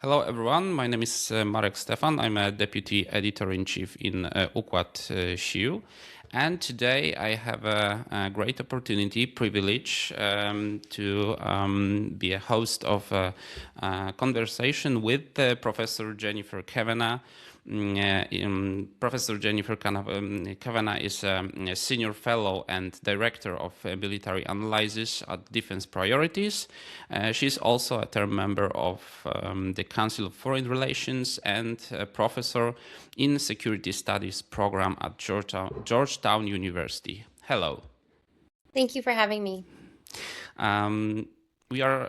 Hello, everyone. My name is Marek Stefan. I'm a deputy editor-in-chief in Układ Sił. And today I have a great opportunity, privilege to be a host of a conversation with Professor Jennifer Kavanagh. Professor Jennifer Kavanagh is a senior fellow and director of military analysis at Defense Priorities. She's also a term member of the Council of Foreign Relations and a professor in Security Studies program at Georgetown University. Hello. Thank you for having me. We are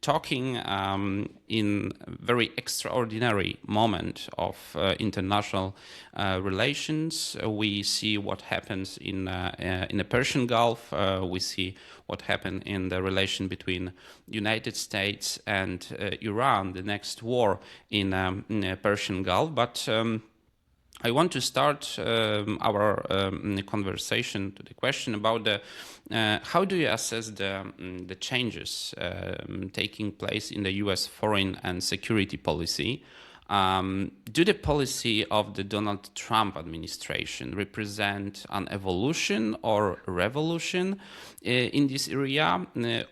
talking in a very extraordinary moment of international relations. We see what happens in the Persian Gulf. We see what happened in the relation between United States and Iran, the next war in the Persian Gulf. But I want to start our conversation to the question about how do you assess the changes taking place in the U.S. foreign and security policy? Do the policy of the Donald Trump administration represent an evolution or revolution in this area,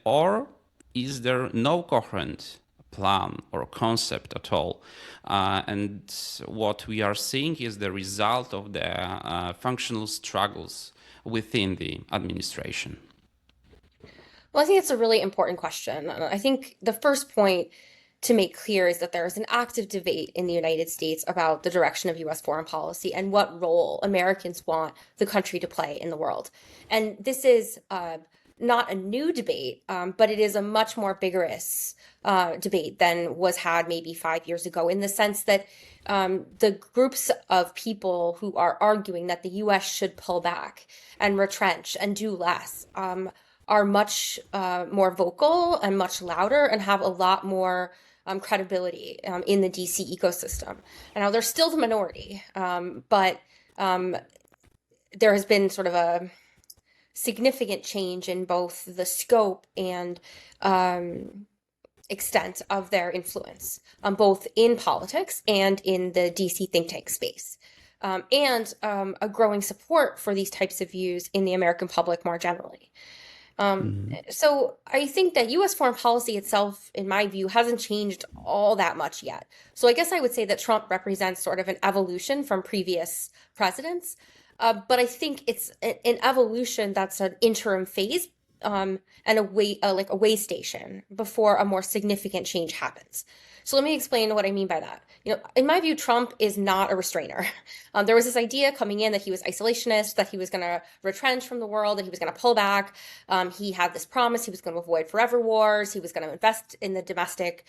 or is there no coherent plan or concept at all? And what we are seeing is the result of the functional struggles within the administration. Well, I think it's a really important question. I think the first point to make clear is that there is an active debate in the United States about the direction of U.S. foreign policy and what role Americans want the country to play in the world. And this is not a new debate, but it is a much more vigorous debate than was had maybe 5 years ago, in the sense that the groups of people who are arguing that the U.S. should pull back and retrench and do less are much more vocal and much louder and have a lot more credibility in the DC ecosystem. And now they're still the minority, but there has been sort of a significant change in both the scope and extent of their influence, both in politics and in the DC think tank space, and a growing support for these types of views in the American public more generally. So I think that U.S. foreign policy itself, in my view, hasn't changed all that much yet. So I guess I would say that Trump represents sort of an evolution from previous presidents. But I think it's an evolution that's an interim phase and a way station before a more significant change happens. So let me explain what I mean by that. In my view, Trump is not a restrainer. There was this idea coming in that he was isolationist, that he was going to retrench from the world, that he was going to pull back. He had this promise he was going to avoid forever wars. He was going to invest in the domestic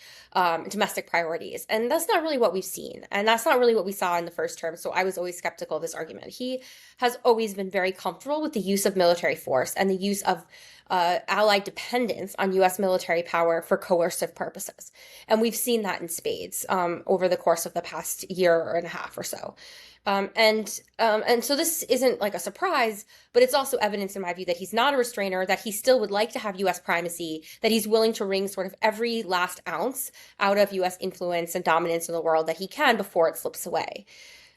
priorities. And that's not really what we've seen. And that's not really what we saw in the first term. So I was always skeptical of this argument. He has always been very comfortable with the use of military force and the use of allied dependence on U.S. military power for coercive purposes. And we've seen that in spades over the course of the past year and a half or so. And so this isn't like a surprise, but it's also evidence in my view that he's not a restrainer, that he still would like to have U.S. primacy, that he's willing to wring sort of every last ounce out of U.S. influence and dominance in the world that he can before it slips away.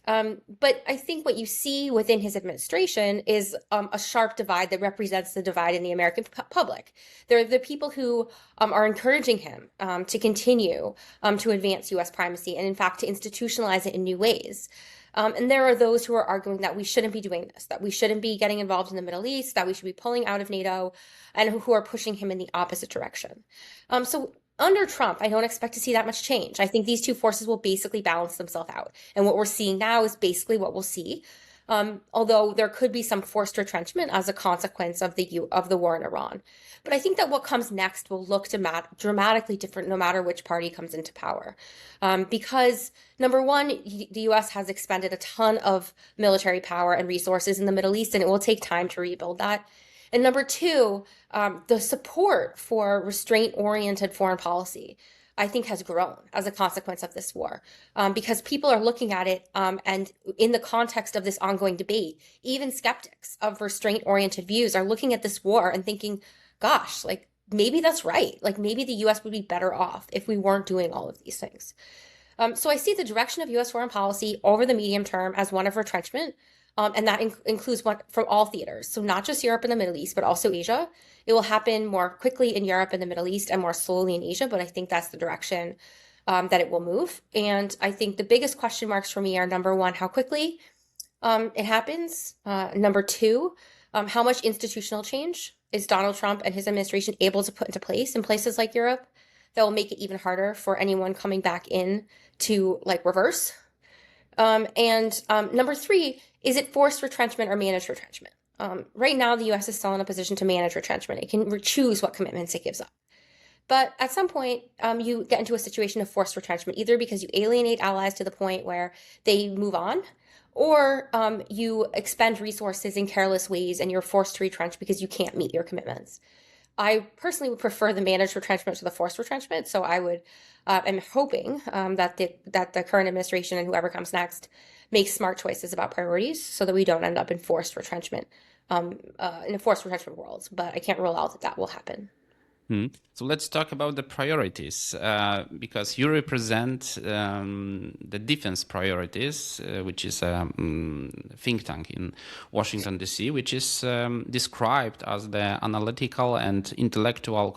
But I think what you see within his administration is a sharp divide that represents the divide in the American public. There are the people who are encouraging him to continue to advance U.S. primacy and, in fact, to institutionalize it in new ways. And there are those who are arguing that we shouldn't be doing this, that we shouldn't be getting involved in the Middle East, that we should be pulling out of NATO, and who are pushing him in the opposite direction. So under Trump, I don't expect to see that much change. I think these two forces will basically balance themselves out. And what we're seeing now is basically what we'll see, although there could be some forced retrenchment as a consequence of the war in Iran. But I think that what comes next will look dramatically different no matter which party comes into power. Because, number one, the U.S. has expended a ton of military power and resources in the Middle East, and it will take time to rebuild that. And number two, the support for restraint-oriented foreign policy, I think, has grown as a consequence of this war, because people are looking at it, and in the context of this ongoing debate, even skeptics of restraint-oriented views are looking at this war and thinking, gosh, like maybe that's right. Like maybe the US would be better off if we weren't doing all of these things. So I see the direction of US foreign policy over the medium term as one of retrenchment. And that includes one from all theaters. So not just Europe and the Middle East, but also Asia. It will happen more quickly in Europe and the Middle East and more slowly in Asia, but I think that's the direction that it will move. And I think the biggest question marks for me are number one, how quickly it happens. Number two, how much institutional change is Donald Trump and his administration able to put into place in places like Europe that will make it even harder for anyone coming back in to like reverse. And number three, is it forced retrenchment or managed retrenchment? Right now, the US is still in a position to manage retrenchment. It can choose what commitments it gives up. But at some point, you get into a situation of forced retrenchment, either because you alienate allies to the point where they move on, or you expend resources in careless ways and you're forced to retrench because you can't meet your commitments. I personally would prefer the managed retrenchment to the forced retrenchment. So I would, am hoping that the current administration and whoever comes next makes smart choices about priorities so that we don't end up in forced retrenchment, in a forced retrenchment world. But I can't rule out that that will happen. So let's talk about the priorities, because you represent the defense priorities, which is a think tank in Washington, D.C., which is described as the analytical and intellectual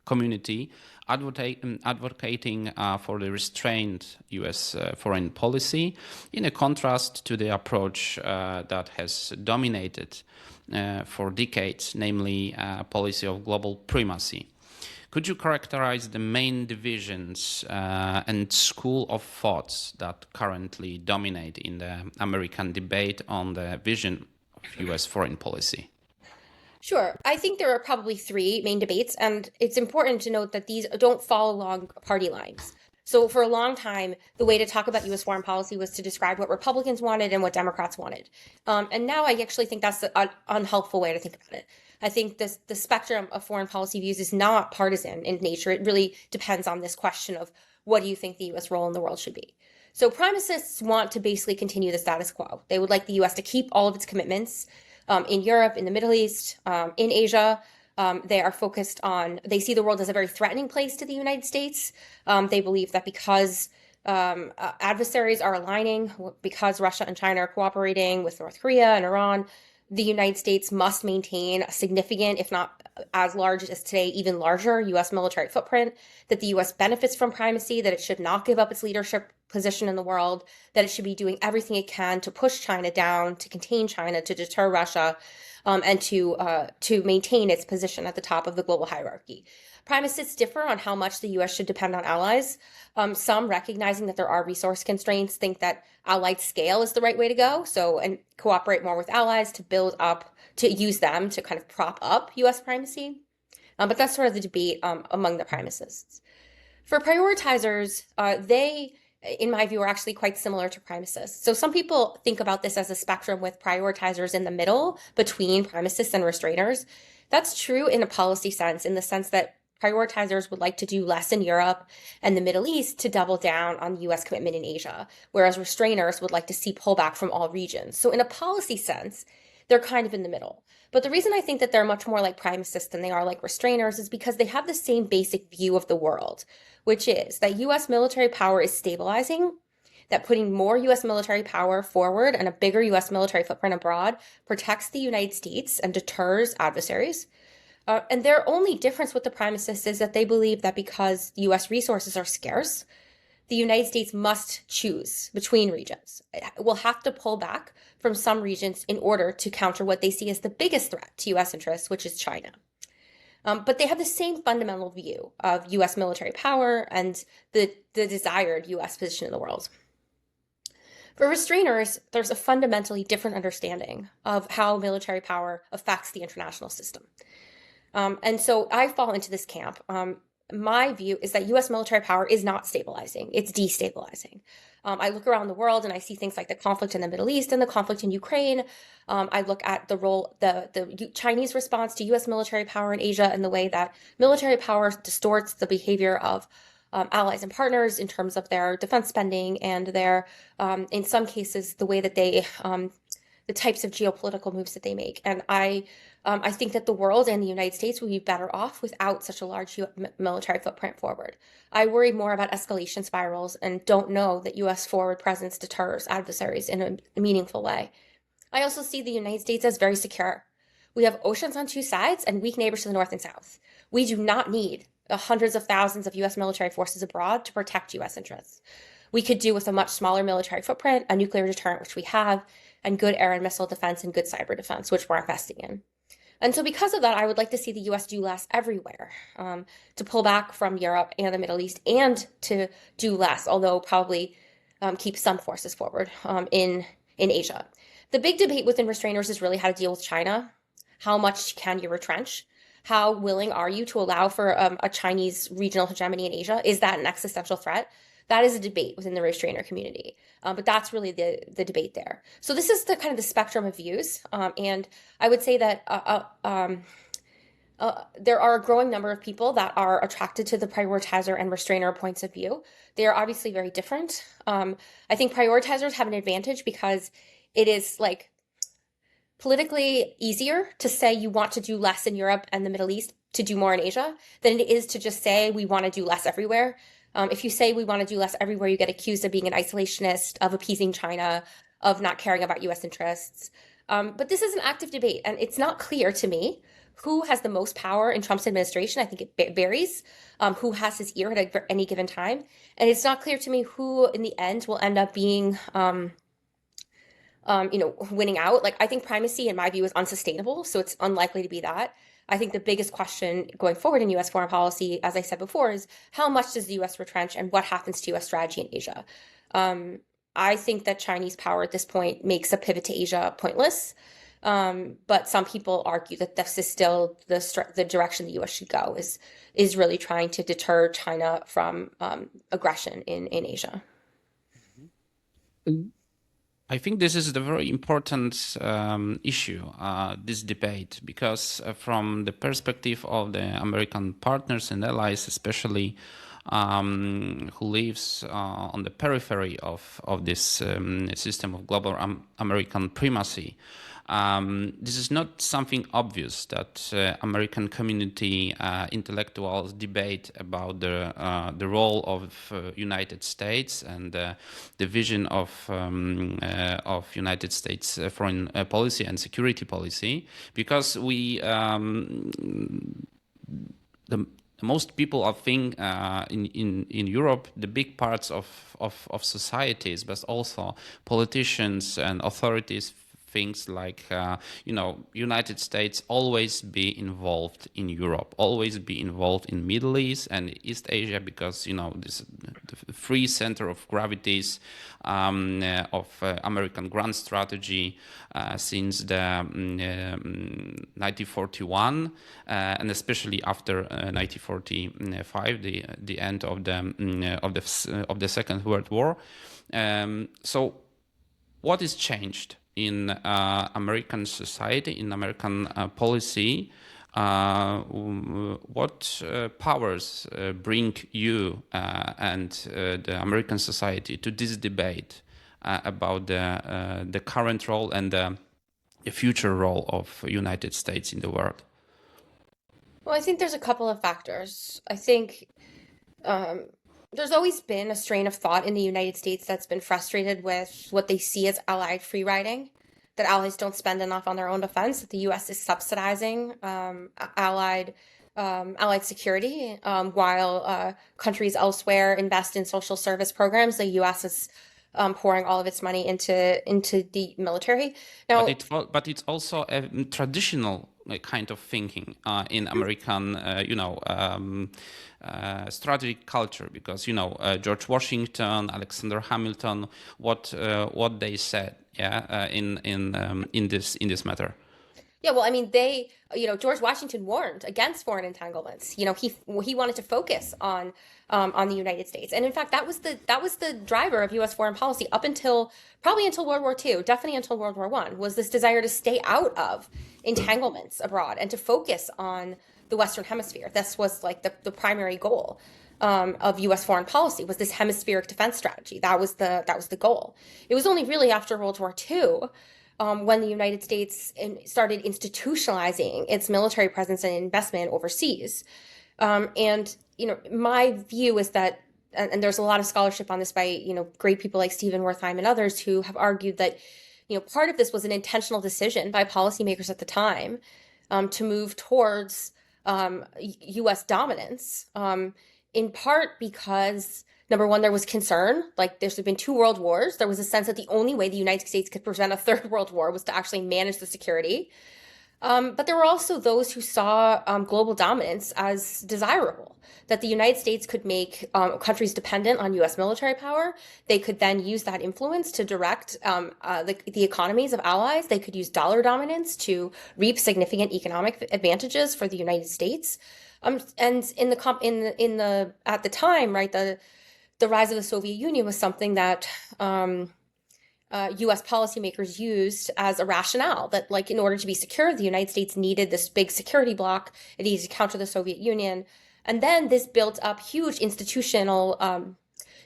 community advocating for the restrained U.S. Foreign policy, in a contrast to the approach that has dominated for decades, namely a policy of global primacy. Could you characterize the main divisions and school of thoughts that currently dominate in the American debate on the vision of U.S. foreign policy? Sure. I think there are probably three main debates, and it's important to note that these don't fall along party lines. So for a long time, the way to talk about U.S. foreign policy was to describe what Republicans wanted and what Democrats wanted. And now I actually think that's an unhelpful way to think about it. I think the spectrum of foreign policy views is not partisan in nature. It really depends on this question of what do you think the U.S. role in the world should be. So primacists want to basically continue the status quo. They would like the U.S. to keep all of its commitments in Europe, in the Middle East, in Asia. They are focused on, they see the world as a very threatening place to the United States. They believe that because adversaries are aligning, because Russia and China are cooperating with North Korea and Iran, the United States must maintain a significant, if not as large as today, even larger U.S. military footprint, that the U.S. benefits from primacy, that it should not give up its leadership position in the world, that it should be doing everything it can to push China down, to contain China, to deter Russia, and to maintain its position at the top of the global hierarchy. Primacists differ on how much the U.S. should depend on allies. Some, recognizing that there are resource constraints, think that allied scale is the right way to go. So, and cooperate more with allies to build up, to use them to kind of prop up U.S. primacy. But that's sort of the debate among the primacists. For prioritizers, they, in my view, are actually quite similar to primacists. So some people think about this as a spectrum with prioritizers in the middle between primacists and restrainers. That's true in a policy sense, in the sense that prioritizers would like to do less in Europe and the Middle East to double down on the U.S. commitment in Asia, whereas restrainers would like to see pullback from all regions. So in a policy sense, they're kind of in the middle. But the reason I think that they're much more like primacists than they are like restrainers is because they have the same basic view of the world, which is that U.S. military power is stabilizing, that putting more U.S. military power forward and a bigger U.S. military footprint abroad protects the United States and deters adversaries. And their only difference with the primacists is that they believe that because U.S. resources are scarce, the United States must choose between regions. It will have to pull back from some regions in order to counter what they see as the biggest threat to U.S. interests, which is China. But they have the same fundamental view of U.S. military power and the desired U.S. position in the world. For restrainers, there's a fundamentally different understanding of how military power affects the international system. And so I fall into this camp. My view is that U.S. military power is not stabilizing. It's destabilizing. I look around the world and I see things like the conflict in the Middle East and the conflict in Ukraine. I look at the role, the Chinese response to U.S. military power in Asia and the way that military power distorts the behavior of allies and partners in terms of their defense spending and their, in some cases, the way that they, the types of geopolitical moves that they make. And I I think that the world and the United States would be better off without such a large military footprint forward. I worry more about escalation spirals and don't know that U.S. forward presence deters adversaries in a meaningful way. I also see the United States as very secure. We have oceans on two sides and weak neighbors to the north and south. We do not need hundreds of thousands of U.S. military forces abroad to protect U.S. interests. We could do with a much smaller military footprint, a nuclear deterrent, which we have, and good air and missile defense and good cyber defense, which we're investing in. And so because of that, I would like to see the U.S. do less everywhere, to pull back from Europe and the Middle East and to do less, although probably keep some forces forward in Asia. The big debate within restrainers is really how to deal with China. How much can you retrench? How willing are you to allow for a Chinese regional hegemony in Asia? Is that an existential threat? That is a debate within the restrainer community. But that's really the debate there. So this is the kind of the spectrum of views. And I would say that there are a growing number of people that are attracted to the prioritizer and restrainer points of view. They are obviously very different. I think prioritizers have an advantage because it is like politically easier to say you want to do less in Europe and the Middle East to do more in Asia than it is to just say we want to do less everywhere. If you say we want to do less everywhere, you get accused of being an isolationist, of appeasing China, of not caring about U.S. interests. But this is an active debate, and it's not clear to me who has the most power in Trump's administration. I think it varies, who has his ear at any given time. And it's not clear to me who, in the end, will end up being winning out. Like, I think primacy, in my view, is unsustainable, so it's unlikely to be that. I think the biggest question going forward in U.S. foreign policy, as I said before, is how much does the U.S. retrench and what happens to U.S. strategy in Asia? I think that Chinese power at this point makes a pivot to Asia pointless. But some people argue that this is still the direction the U.S. should go, is really trying to deter China from aggression in Asia. I think this is the very important issue, this debate, because from the perspective of the American partners and allies, especially who lives on the periphery of this system of global American primacy, this is not something obvious that American community intellectuals debate about the role of United States and the vision of United States foreign policy and security policy, because most people are think in Europe, the big parts of societies, but also politicians and authorities, things like, United States always be involved in Europe, always be involved in Middle East and East Asia, because, this the free center of gravities of American grand strategy since the 1941 and especially after 1945, the end of the Second World War. So, what is changed in American society, in American policy? What powers bring you and the American society to this debate about the current role and the future role of United States in the world? Well, I think there's a couple of factors. I think there's always been a strain of thought in the United States that's been frustrated with what they see as allied free riding, that allies don't spend enough on their own defense, that the U.S. is subsidizing allied security while countries elsewhere invest in social service programs. The U.S. is pouring all of its money into the military. Now, but it's also a traditional kind of thinking in American, strategic culture, because George Washington, Alexander Hamilton, what they said, in this matter. Yeah, well, I mean, George Washington warned against foreign entanglements. He wanted to focus on the United States, and in fact, that was the driver of U.S. foreign policy probably until World War II, definitely until World War I, was this desire to stay out of entanglements abroad and to focus on the Western Hemisphere. This was like the primary goal of U.S. foreign policy, was this hemispheric defense strategy. That was the goal. It was only really after World War II when the United States started institutionalizing its military presence and investment overseas. And, my view is that, and there's a lot of scholarship on this by, great people like Stephen Wertheim and others who have argued that, part of this was an intentional decision by policymakers at the time to move towards U.S. dominance, in part because, number one, there was concern, like there's been 2 world wars. There was a sense that the only way the United States could prevent a 3rd world war was to actually manage the security. But there were also those who saw global dominance as desirable, that the United States could make countries dependent on U.S. military power. They could then use that influence to direct the economies of allies. They could use dollar dominance to reap significant economic advantages for the United States. And at the time, right, the rise of the Soviet Union was something that U.S. policymakers used as a rationale that, like, in order to be secure, the United States needed this big security bloc. It needed to counter the Soviet Union. And then this built up huge institutional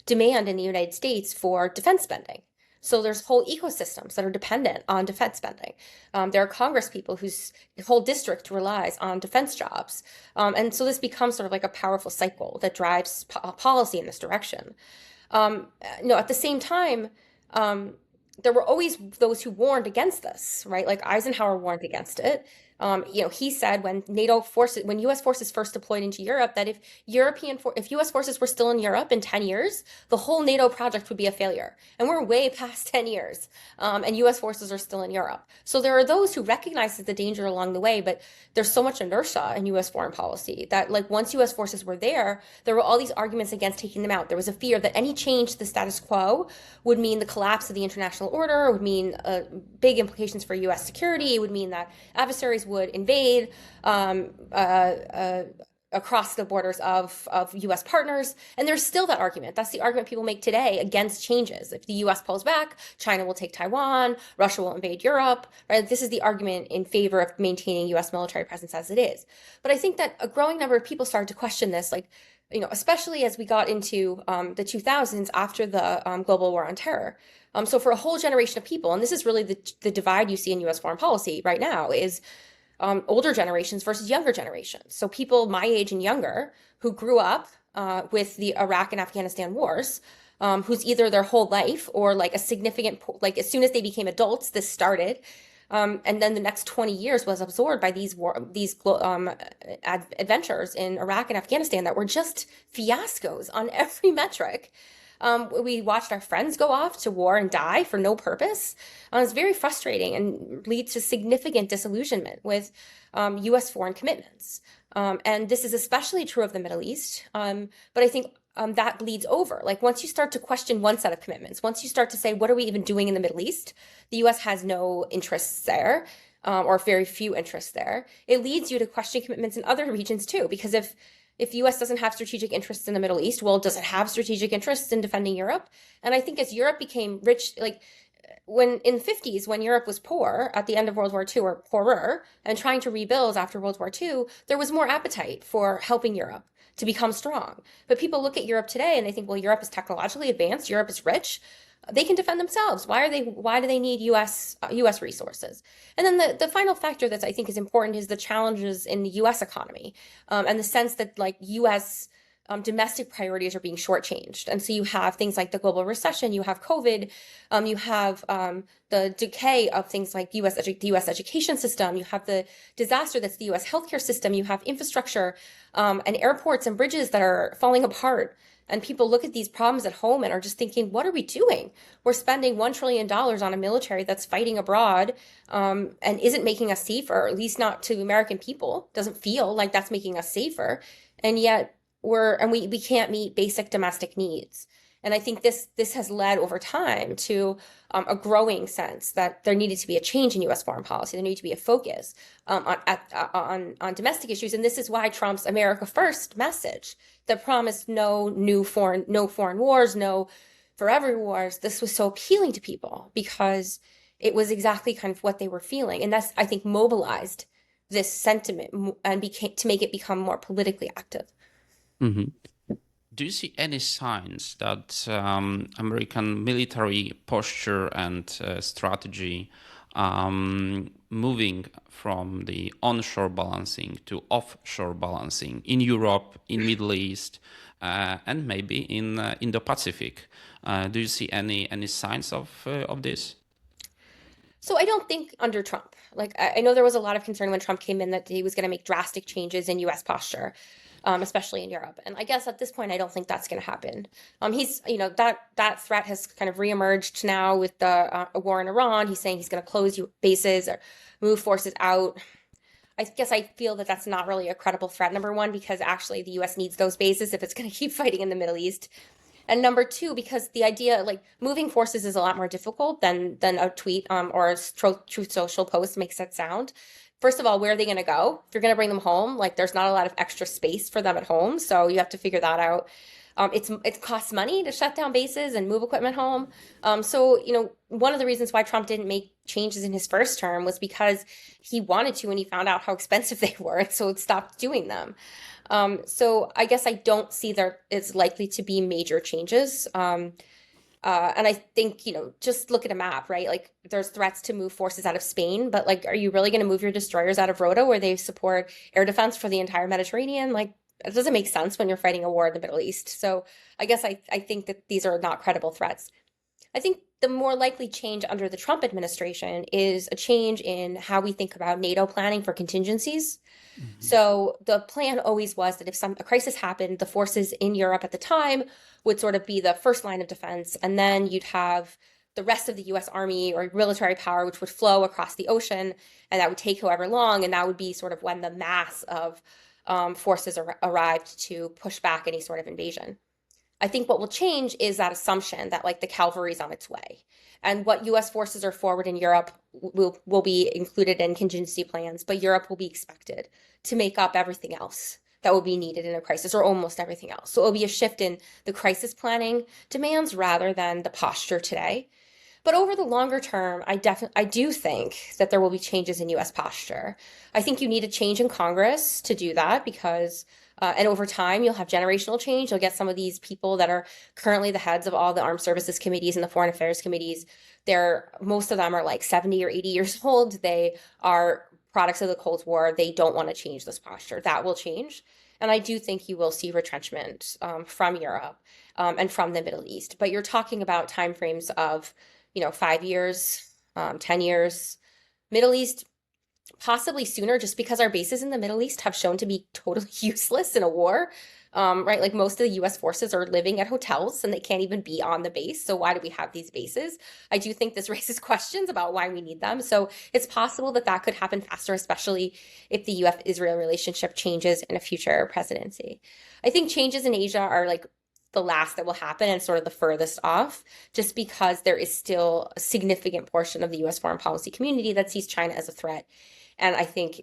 demand in the United States for defense spending. So there's whole ecosystems that are dependent on defense spending. There are Congress people whose whole district relies on defense jobs. And so this becomes sort of like a powerful cycle that drives policy in this direction. At the same time, there were always those who warned against this, right? Like Eisenhower warned against it. He said when U.S. forces first deployed into Europe, that if U.S. forces were still in Europe in 10 years, the whole NATO project would be a failure. And we're way past 10 years, and U.S. forces are still in Europe. So there are those who recognize the danger along the way, but there's so much inertia in U.S. foreign policy that, like, once U.S. forces were there were all these arguments against taking them out. There was a fear that any change to the status quo would mean the collapse of the international order, would mean big implications for U.S. security, would mean that adversaries would invade across the borders of U.S. partners. And there's still that argument. That's the argument people make today against changes. If the U.S. pulls back, China will take Taiwan, Russia will invade Europe, right? This is the argument in favor of maintaining U.S. military presence as it is. But I think that a growing number of people started to question this, like, especially as we got into the 2000s after the global war on terror. So for a whole generation of people, and this is really the divide you see in U.S. foreign policy right now, is older generations versus younger generations. So people my age and younger who grew up with the Iraq and Afghanistan wars, who's either their whole life or like a significant, like as soon as they became adults, this started. And then the next 20 years was absorbed by these adventures in Iraq and Afghanistan that were just fiascos on every metric. We watched our friends go off to war and die for no purpose. It's very frustrating and leads to significant disillusionment with U.S. foreign commitments. And this is especially true of the Middle East. But I think that bleeds over. Like once you start to question one set of commitments, once you start to say, what are we even doing in the Middle East? The U.S. has no interests there, or very few interests there. It leads you to question commitments in other regions too, because if the U.S. doesn't have strategic interests in the Middle East, well, does it have strategic interests in defending Europe? And I think as Europe became rich, like when in the 50s, when Europe was poor at the end of World War II, or poorer, and trying to rebuild after World War II, there was more appetite for helping Europe to become strong. But people look at Europe today and they think, well, Europe is technologically advanced, Europe is rich, they can defend themselves. Why do they need U.S. resources? And then the final factor that I think is important is the challenges in the U.S. economy, and the sense that like U.S. Domestic priorities are being shortchanged. And so you have things like the global recession, you have COVID, you have the decay of things like the U.S. education system, you have the disaster that's the U.S. healthcare system, you have infrastructure and airports and bridges that are falling apart. And people look at these problems at home and are just thinking, what are we doing? We're spending $1 trillion on a military that's fighting abroad and isn't making us safer, at least not to American people. Doesn't feel like that's making us safer. And yet we can't meet basic domestic needs. And I think this has led over time to a growing sense that there needed to be a change in U.S. foreign policy. There needed to be a focus on domestic issues. And this is why Trump's America First message that promised no foreign wars, no forever wars, this was so appealing to people because it was exactly kind of what they were feeling. And that's, I think, mobilized this sentiment and to make it become more politically active. Mm-hmm. Do you see any signs that American military posture and strategy moving from the onshore balancing to offshore balancing in Europe, in Middle East, and maybe in Indo-Pacific. Do you see any signs of this? So I don't think under Trump. Like I know there was a lot of concern when Trump came in that he was going to make drastic changes in U.S. posture, especially in Europe. And I guess at this point, I don't think that's going to happen. He's, that threat has kind of reemerged now with the war in Iran. He's saying he's going to close bases or move forces out. I guess I feel that that's not really a credible threat, number one, because actually the US needs those bases if it's going to keep fighting in the Middle East. And number two, because the idea, like moving forces is a lot more difficult than a tweet or a Truth Social post makes it sound. First of all, where are they going to go? If you're going to bring them home, like there's not a lot of extra space for them at home. So you have to figure that out. It costs money to shut down bases and move equipment home. One of the reasons why Trump didn't make changes in his first term was because he wanted to and he found out how expensive they were, and so it stopped doing them. So I guess I don't see there is likely to be major changes. And I think, just look at a map, right? Like there's threats to move forces out of Spain, but like, are you really going to move your destroyers out of Rota where they support air defense for the entire Mediterranean? Like it doesn't make sense when you're fighting a war in the Middle East. So I guess I think that these are not credible threats. I think the more likely change under the Trump administration is a change in how we think about NATO planning for contingencies. So the plan always was that if a crisis happened, the forces in Europe at the time would sort of be the first line of defense, and then you'd have the rest of the US Army or military power, which would flow across the ocean, and that would take however long, and that would be sort of when the mass of forces arrived to push back any sort of invasion. I think what will change is that assumption that like the cavalry's on its way. And what US forces are forward in Europe will be included in contingency plans, but Europe will be expected to make up everything else that will be needed in a crisis, or almost everything else. So it will be a shift in the crisis planning demands rather than the posture today. But over the longer term, I do think that there will be changes in US posture. I think you need a change in Congress to do that because and over time, you'll have generational change. You'll get some of these people that are currently the heads of all the armed services committees and the foreign affairs committees. Most of them are like 70 or 80 years old. They are products of the Cold War. They don't want to change this posture. That will change. And I do think you will see retrenchment from Europe and from the Middle East. But you're talking about timeframes of, 5 years, 10 years. Middle East, possibly sooner, just because our bases in the Middle East have shown to be totally useless in a war, right? Like most of the US forces are living at hotels and they can't even be on the base. So why do we have these bases? I do think this raises questions about why we need them. So it's possible that that could happen faster, especially if the US-Israel relationship changes in a future presidency. I think changes in Asia are like the last that will happen and sort of the furthest off, just because there is still a significant portion of the US foreign policy community that sees China as a threat. And I think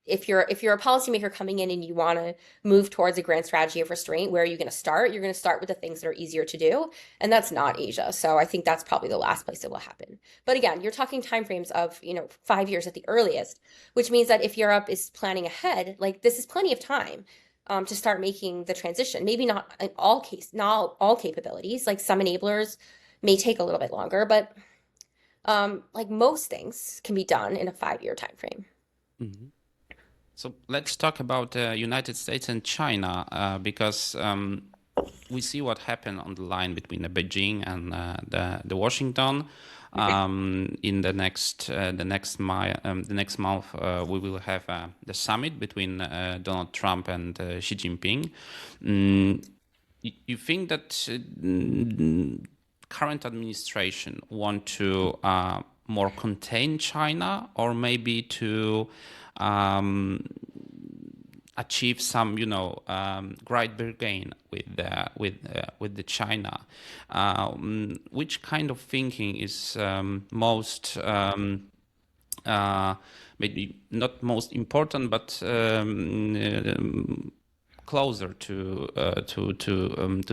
if you're a policymaker coming in and you want to move towards a grand strategy of restraint, where are you going to start? You're going to start with the things that are easier to do, and that's not Asia. So I think that's probably the last place it will happen. But again, you're talking timeframes of 5 years at the earliest, which means that if Europe is planning ahead, like this is plenty of time to start making the transition. Maybe not in not all capabilities. Like some enablers may take a little bit longer, but like most things can be done in a 5-year time frame. Mm-hmm. So let's talk about the United States and China because we see what happened on the line between the Beijing and the Washington. In the next month, we will have the summit between Donald Trump and Xi Jinping. You think that current administration want to more contain China, or maybe to achieve some, great bargain with the China? Which kind of thinking is most maybe not most important, but closer to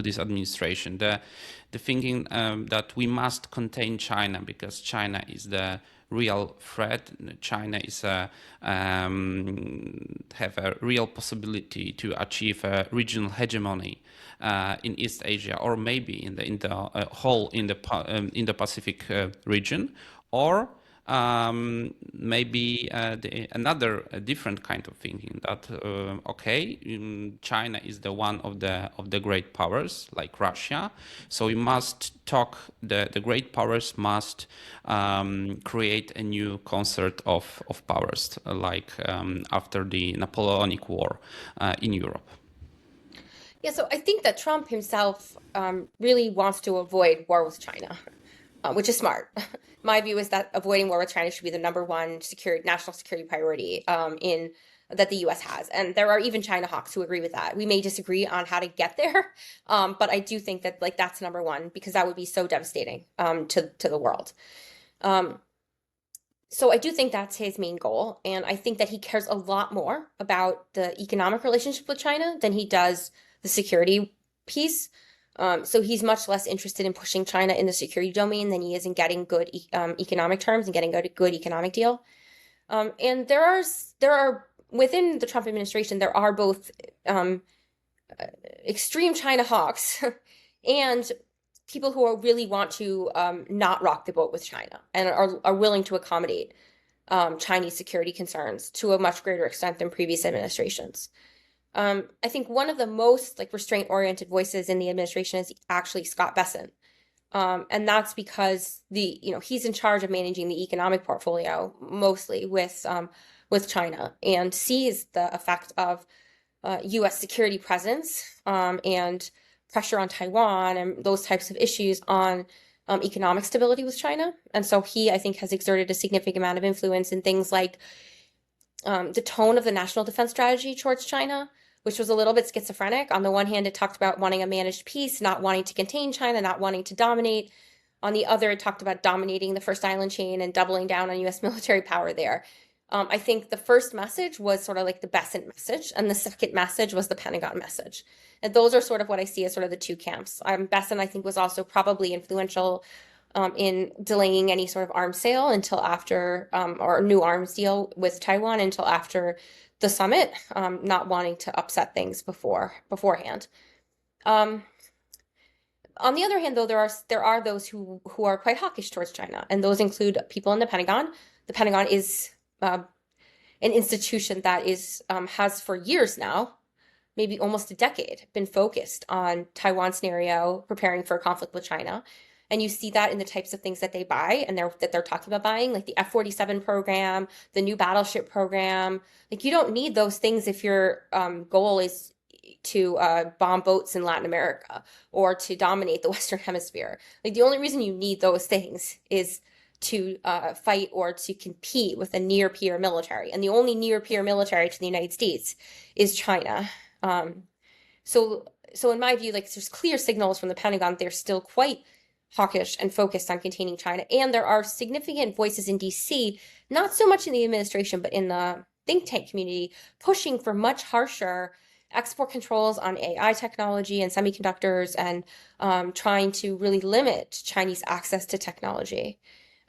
this administration? The thinking that we must contain China because China is the real threat. China is have a real possibility to achieve a regional hegemony in East Asia, or maybe in the whole in the Pacific region, or maybe another different kind of thinking that okay, China is the one of the great powers like Russia, so we must talk. The great powers must create a new concert of powers, like after the Napoleonic War in Europe. Yeah, so I think that Trump himself really wants to avoid war with China, which is smart. My view is that avoiding war with China should be the number one national security priority in that the U.S. has, and there are even China hawks who agree with that. We may disagree on how to get there, but I do think that like that's number one because that would be so devastating to the world. So I do think that's his main goal, and I think that he cares a lot more about the economic relationship with China than he does the security piece. So he's much less interested in pushing China in the security domain than he is in getting good economic terms and getting a good economic deal. And there are within the Trump administration there are both extreme China hawks and people who really want to not rock the boat with China and are willing to accommodate Chinese security concerns to a much greater extent than previous administrations. I think one of the most like restraint-oriented voices in the administration is actually Scott Bessent. And that's because he's in charge of managing the economic portfolio mostly with China and sees the effect of U.S. security presence and pressure on Taiwan and those types of issues on economic stability with China. And so he, I think, has exerted a significant amount of influence in things like the tone of the national defense strategy towards China, which was a little bit schizophrenic. On the one hand, it talked about wanting a managed peace, not wanting to contain China, not wanting to dominate. On the other, it talked about dominating the first island chain and doubling down on U.S. military power there. I think the first message was sort of like the Bessent message, and the second message was the Pentagon message. And those are sort of what I see as sort of the two camps. Bessent, I think, was also probably influential in delaying any sort of arms sale until after, or new arms deal with Taiwan until after the summit, not wanting to upset things beforehand. On the other hand, though, there are those who are quite hawkish towards China, and those include people in the Pentagon. The Pentagon is an institution that has for years now, maybe almost a decade, been focused on Taiwan scenario, preparing for a conflict with China. And you see that in the types of things that they buy and that they're talking about buying, like the F-47 program, the new battleship program. Like you don't need those things if your goal is to bomb boats in Latin America or to dominate the Western Hemisphere. Like the only reason you need those things is to fight or to compete with a near-peer military. And the only near-peer military to the United States is China. So in my view, like there's clear signals from the Pentagon they're still quite hawkish and focused on containing China. And there are significant voices in DC, not so much in the administration, but in the think tank community, pushing for much harsher export controls on AI technology and semiconductors and trying to really limit Chinese access to technology.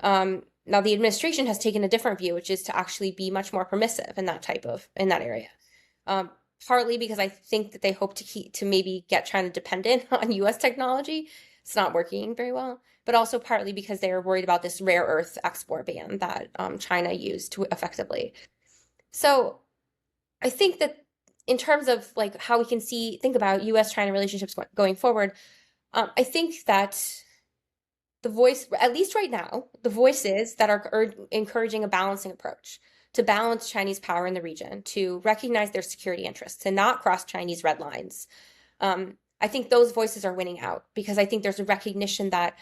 Now, the administration has taken a different view, which is to actually be much more permissive in that area. Partly because I think that they hope to maybe get China dependent on U.S. technology. It's not working very well, but also partly because they are worried about this rare earth export ban that China used to effectively. So I think that in terms of like how we can think about U.S.-China relationships going forward, I think that the voice, at least right now, the voices that are encouraging a balancing approach to balance Chinese power in the region, to recognize their security interests, to not cross Chinese red lines. I think those voices are winning out because I think there's a recognition that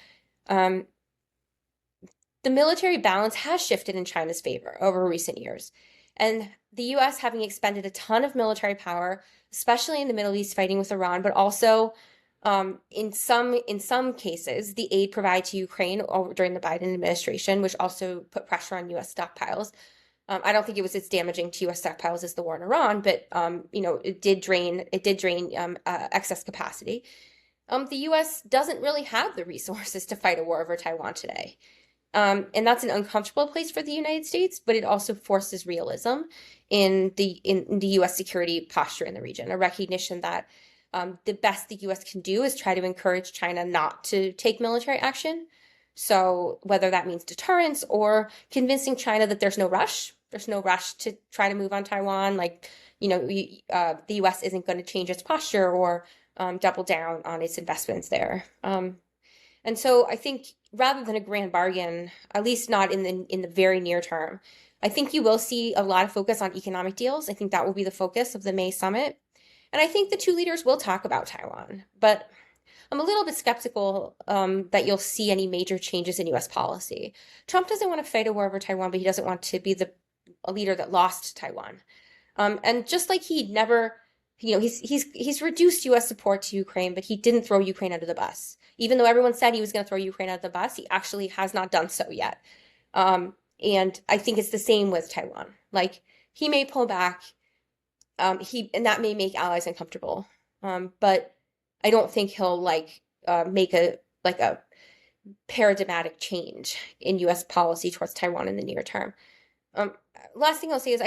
the military balance has shifted in China's favor over recent years. And the U.S. having expended a ton of military power, especially in the Middle East fighting with Iran, but also in some cases, the aid provided to Ukraine during the Biden administration, which also put pressure on U.S. stockpiles. I don't think it was as damaging to U.S. stockpiles as the war in Iran, but it did drain excess capacity. The U.S. doesn't really have the resources to fight a war over Taiwan today, and that's an uncomfortable place for the United States. But it also forces realism in the U.S. security posture in the region, a recognition that the best the U.S. can do is try to encourage China not to take military action, So whether that means deterrence or convincing China that there's no rush to try to move on Taiwan, like, the US isn't going to change its posture or double down on its investments there. And so I think rather than a grand bargain, at least not in the very near term, I think you will see a lot of focus on economic deals. I think that will be the focus of the May summit. And I think the two leaders will talk about Taiwan, but I'm a little bit skeptical that you'll see any major changes in US policy. Trump doesn't want to fight a war over Taiwan, but he doesn't want to be a leader that lost Taiwan. And just like he never, he's reduced US support to Ukraine, but he didn't throw Ukraine under the bus. Even though everyone said he was going to throw Ukraine under the bus, he actually has not done so yet. And I think it's the same with Taiwan. Like, he may pull back, and that may make allies uncomfortable. But I don't think he'll make a paradigmatic change in US policy towards Taiwan in the near term. Last thing I'll say is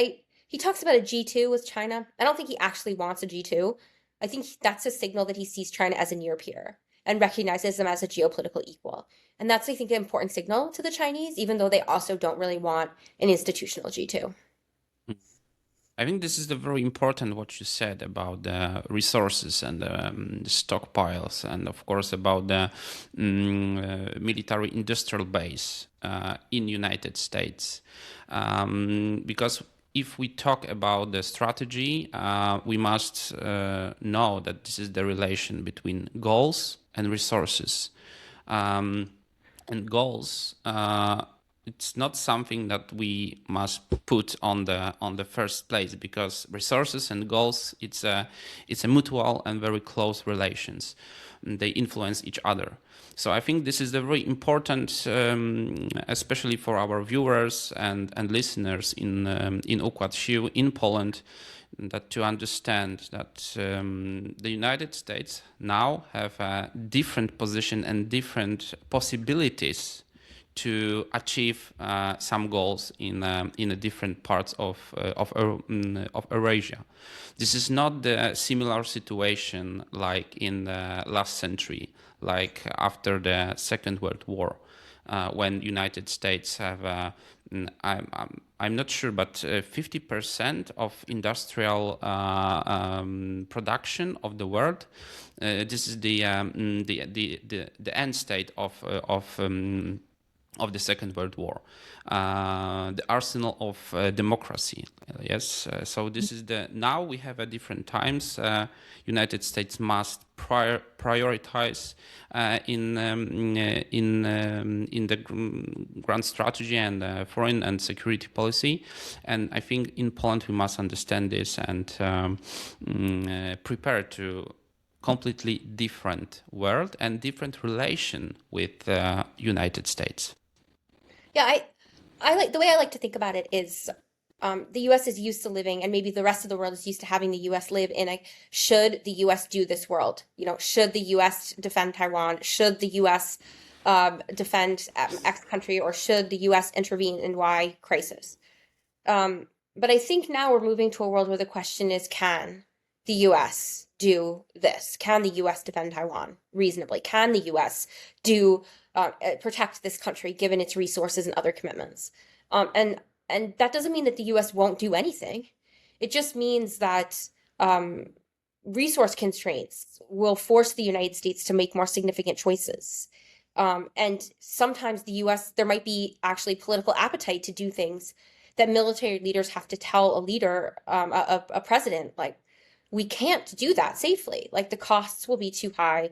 he talks about a G2 with China. I don't think he actually wants a G2. I think that's a signal that he sees China as a near peer and recognizes them as a geopolitical equal. And that's, I think, an important signal to the Chinese, even though they also don't really want an institutional G2. I think this is the very important what you said about the resources and the stockpiles, and of course about the military industrial base in United States, because if we talk about the strategy, we must know that this is the relation between goals and resources. And goals, it's not something that we must put on the first place, because resources and goals, it's a mutual and very close relations. They influence each other. So I think this is the very important, especially for our viewers and listeners in Układ Sił in Poland, that to understand that the United States now have a different position and different possibilities to achieve some goals in the different parts of Eurasia. This is not the similar situation like in the last century, like after the Second World War, when United States have I'm not sure, but 50% of industrial production of the world. This is the end state of the Second World War, the arsenal of democracy. Yes, so this is now we have a different times. United States must prioritize in the grand strategy and foreign and security policy, and I think in Poland we must understand this and prepare to completely different world and different relation with the United States. Yeah, I like the way I like to think about it is the US is used to living, and maybe the rest of the world is used to having the US live in a should the US do this world? Should the US defend Taiwan? Should the US defend X country? Or should the US intervene in Y crisis? But I think now we're moving to a world where the question is, can the US do this? Can the US defend Taiwan reasonably? Can the US protect this country given its resources and other commitments? And that doesn't mean that the US won't do anything. It just means that resource constraints will force the United States to make more significant choices. And sometimes the US, there might be actually political appetite to do things that military leaders have to tell a leader, a president, like, we can't do that safely. Like, the costs will be too high.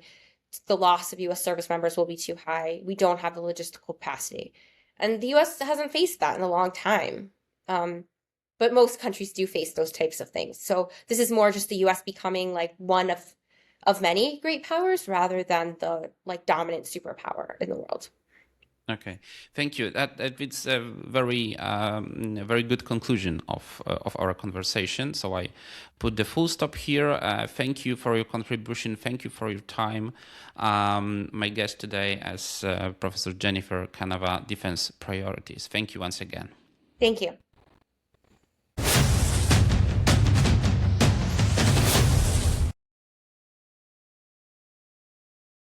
The loss of US service members will be too high. We don't have the logistical capacity. And the US hasn't faced that in a long time. But most countries do face those types of things. So this is more just the US becoming like one of many great powers rather than the dominant superpower in the world. Okay, thank you. It's a very good conclusion of our conversation. So I put the full stop here. Thank you for your contribution. Thank you for your time. My guest today is Professor Jennifer Kavanagh, Defense Priorities. Thank you once again. Thank you.